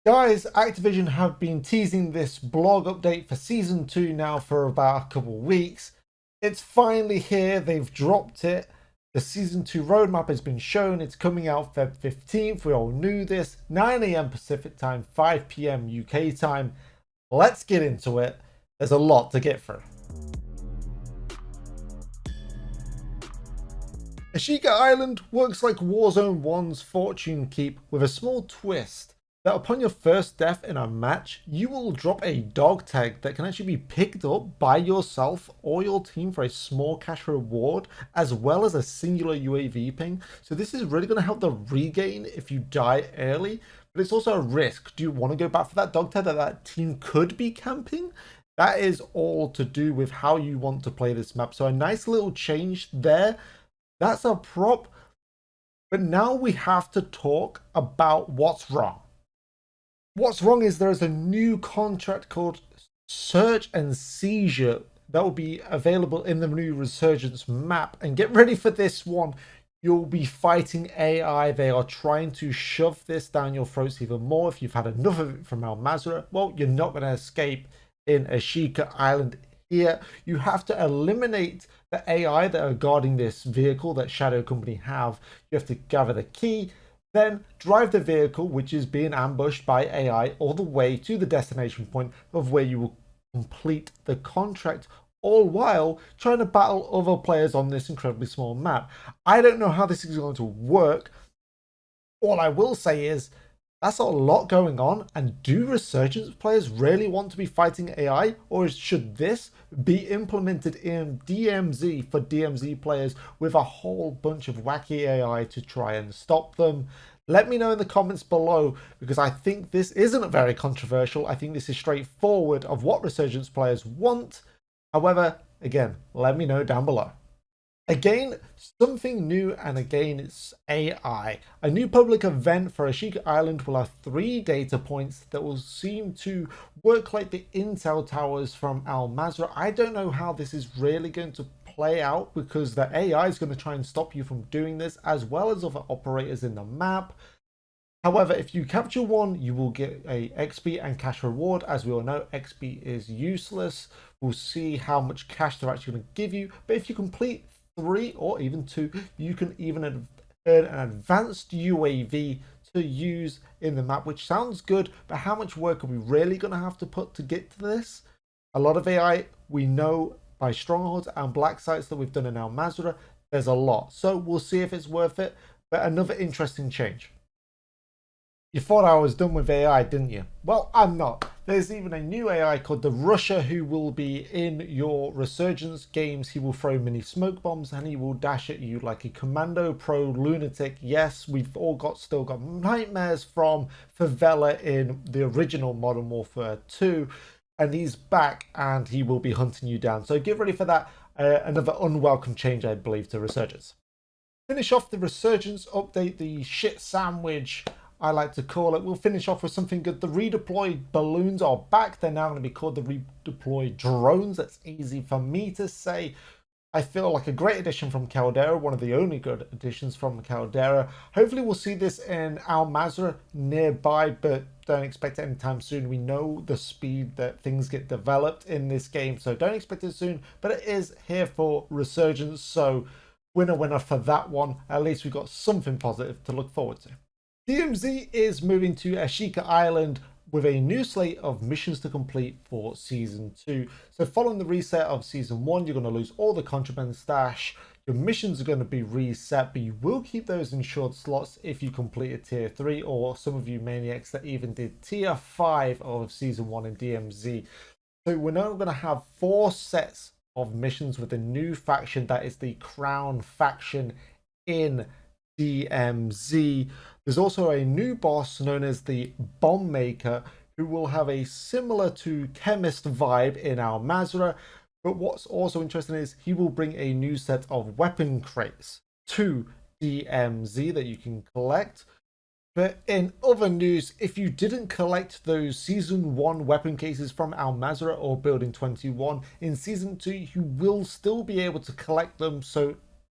Guys, Activision have been teasing this blog update for Season 2 now for about a couple of weeks. It's finally here, they've dropped it. The Season 2 roadmap has been shown, it's coming out Feb 15th. We all knew this. 9 AM Pacific time, 5 PM UK time. Let's get into it. There's a lot to get through. Ashika Island works like Warzone 1's Fortune Keep with a small twist that upon your first death in a match, you will drop a dog tag that can actually be picked up by yourself or your team for a small cash reward, as well as a singular UAV ping. So this is really going to help the regain if you die early, but it's also a risk. Do you want to go back for that dog tag that team could be camping? That is all to do with how you want to play this map. So a nice little change there. That's a prop. But now we have to talk about what's wrong. What's wrong is there is a new contract called Search and Seizure that will be available in the new Resurgence map. And get ready for this one. You'll be fighting AI. They are trying to shove this down your throats even more. If you've had enough of it from Al Mazrah, well, you're not going to escape in Ashika Island here. You have to eliminate the AI that are guarding this vehicle that Shadow Company have. You have to gather the key, then drive the vehicle, which is being ambushed by AI, all the way to the destination point of where you will complete the contract, all while trying to battle other players on this incredibly small map. I don't know how this is going to work. All I will say is that's a lot going on, and do Resurgence players really want to be fighting AI, or should this be implemented in DMZ for DMZ players with a whole bunch of wacky AI to try and stop them? Let me know in the comments below, because I think this isn't very controversial. I think this is straightforward of what Resurgence players want. However, again, let me know down below. Again, something new, and again, it's AI. A new public event for Ashika Island will have 3 data points that will seem to work like the intel towers from Al Mazrah. I don't know how this is really going to play out, because the AI is going to try and stop you from doing this, as well as other operators in the map. However, if you capture one, you will get a XP and cash reward. As we all know, XP is useless. We'll see how much cash they're actually going to give you. But if you complete 3 or even 2, you can even earn an advanced UAV to use in the map, which sounds good, but how much work are we really going to have to put to get to this? A lot of AI, we know by strongholds and black sites that we've done in Al Mazrah, there's a lot. So we'll see if it's worth it, but another interesting change. You thought I was done with AI, didn't you? Well, I'm not. There's even a new AI called the Rusher who will be in your Resurgence games. He will throw mini smoke bombs and he will dash at you like a commando pro lunatic. Yes, we've all still got nightmares from Favela in the original Modern Warfare 2. And he's back and he will be hunting you down. So get ready for that. Another unwelcome change, I believe, to Resurgence. Finish off the Resurgence update, the shit sandwich I like to call it. We'll finish off with something good. The redeployed balloons are back. They're now going to be called the redeployed drones. That's easy for me to say. I feel like a great addition from Caldera, one of the only good additions from Caldera. Hopefully we'll see this in Al Mazrah nearby, but don't expect it anytime soon. We know the speed that things get developed in this game, so don't expect it soon, but it is here for Resurgence, so winner for that one. At least we've got something positive to look forward to. DMZ is moving to Ashika Island with a new slate of missions to complete for Season 2. So following the reset of Season 1, you're going to lose all the contraband stash. Your missions are going to be reset, but you will keep those insured slots if you complete a Tier 3, or some of you maniacs that even did Tier 5 of Season 1 in DMZ. So we're now going to have 4 sets of missions with a new faction that is the Crown faction in DMZ. There's also a new boss known as the Bomb Maker, who will have a similar to Chemist vibe in Al Mazrah. But what's also interesting is he will bring a new set of weapon crates to DMZ that you can collect. But in other news, if you didn't collect those Season 1 weapon cases from Al Mazrah or Building 21, in Season 2 you will still be able to collect them, so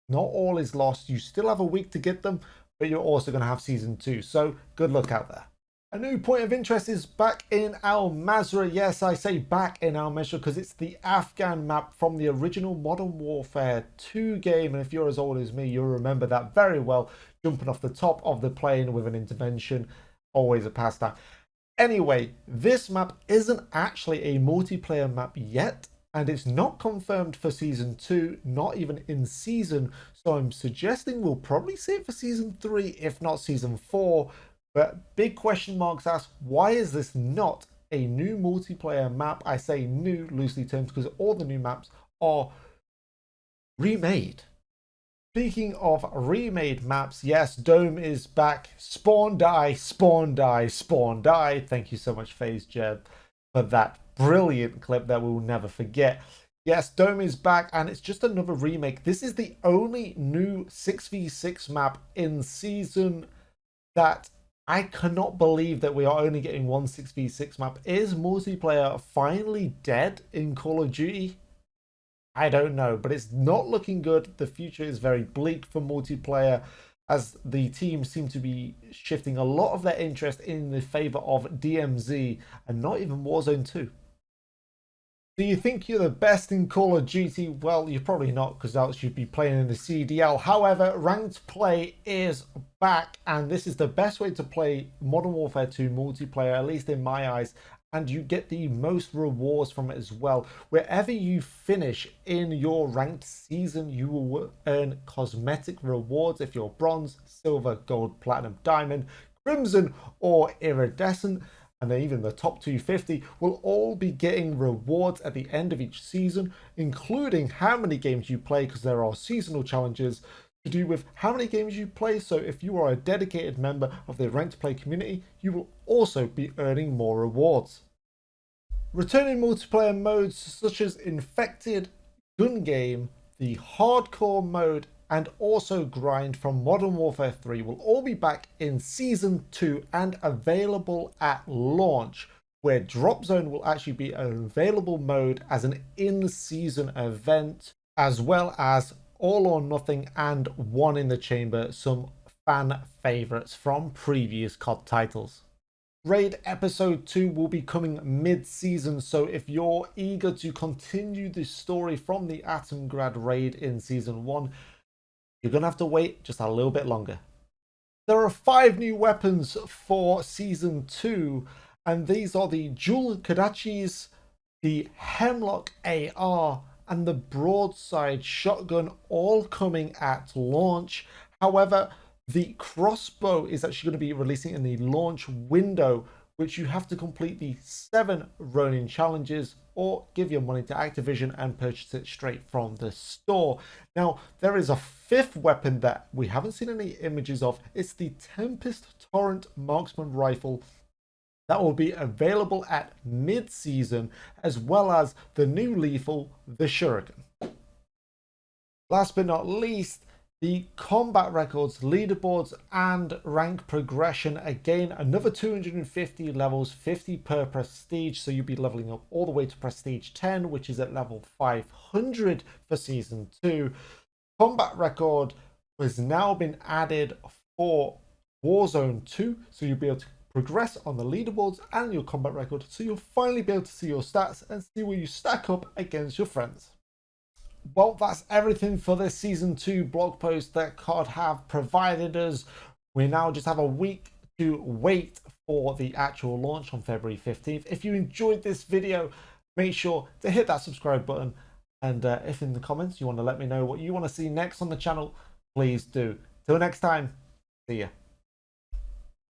not all is lost. You still have a week to get them, but you're also going to have Season 2, so good luck out there. A new point of interest is back in Al Mazrah. Yes, I say back in Al Mazrah because it's the Afghan map from the original Modern Warfare 2 game. And if you're as old as me, you'll remember that very well. Jumping off the top of the plane with an intervention, always a pastime. Anyway, this map isn't actually a multiplayer map yet, and it's not confirmed for Season 2, not even in Season. So I'm suggesting we'll probably see it for Season 3, if not Season 4. But big question marks ask, why is this not a new multiplayer map? I say new, loosely termed, because all the new maps are remade. Speaking of remade maps, yes, Dome is back. Spawn, die, spawn, die, spawn, die. Thank you so much, FaZe Jeb, for that brilliant clip that we'll never forget. Yes, Dome is back, and it's just another remake. This is the only new 6v6 map in Season that I cannot believe that we are only getting one 6v6 map. Is multiplayer finally dead in Call of Duty? I don't know, but it's not looking good. The future is very bleak for multiplayer as the team seem to be shifting a lot of their interest in the favor of DMZ and not even Warzone 2. Do you think you're the best in Call of Duty? Well, you're probably not, because else you'd be playing in the CDL. However, ranked play is back, and this is the best way to play Modern Warfare 2 multiplayer, at least in my eyes, and you get the most rewards from it as well. Wherever you finish in your ranked season, you will earn cosmetic rewards if you're bronze, silver, gold, platinum, diamond, crimson, or iridescent. And then even the top 250 will all be getting rewards at the end of each season, including how many games you play, because there are seasonal challenges to do with how many games you play. So if you are a dedicated member of the ranked play community, you will also be earning more rewards. Returning multiplayer modes such as Infected, Gun Game, the Hardcore mode, and also Grind from Modern Warfare 3 will all be back in Season 2 and available at launch, where Drop Zone will actually be an available mode as an in-season event, as well as All or Nothing and One in the Chamber, some fan favorites from previous COD titles. Raid Episode 2 will be coming mid-season, so if you're eager to continue the story from the Atomgrad raid in Season 1, you're going to have to wait just a little bit longer. There are 5 new weapons for Season 2, and these are the Dual Kodachis, the Hemlock AR, and the Broadside Shotgun, all coming at launch. However, the crossbow is actually going to be releasing in the launch window, which you have to complete the 7 Ronin challenges or give your money to Activision and purchase it straight from the store. Now, there is a 5th weapon that we haven't seen any images of. It's the Tempest Torrent Marksman Rifle that will be available at mid-season, as well as the new lethal, the Shuriken. Last but not least, the combat records, leaderboards, and rank progression. Again, another 250 levels, 50 per prestige. So you'll be leveling up all the way to prestige 10, which is at level 500 for Season 2. Combat record has now been added for Warzone 2. So you'll be able to progress on the leaderboards and your combat record. So you'll finally be able to see your stats and see where you stack up against your friends. Well, that's everything for this Season 2 blog post that COD have provided us. We now just have a week to wait for the actual launch on February 15th. If you enjoyed this video, make sure to hit that subscribe button. And if in the comments you want to let me know what you want to see next on the channel, please do. Till next time, see ya.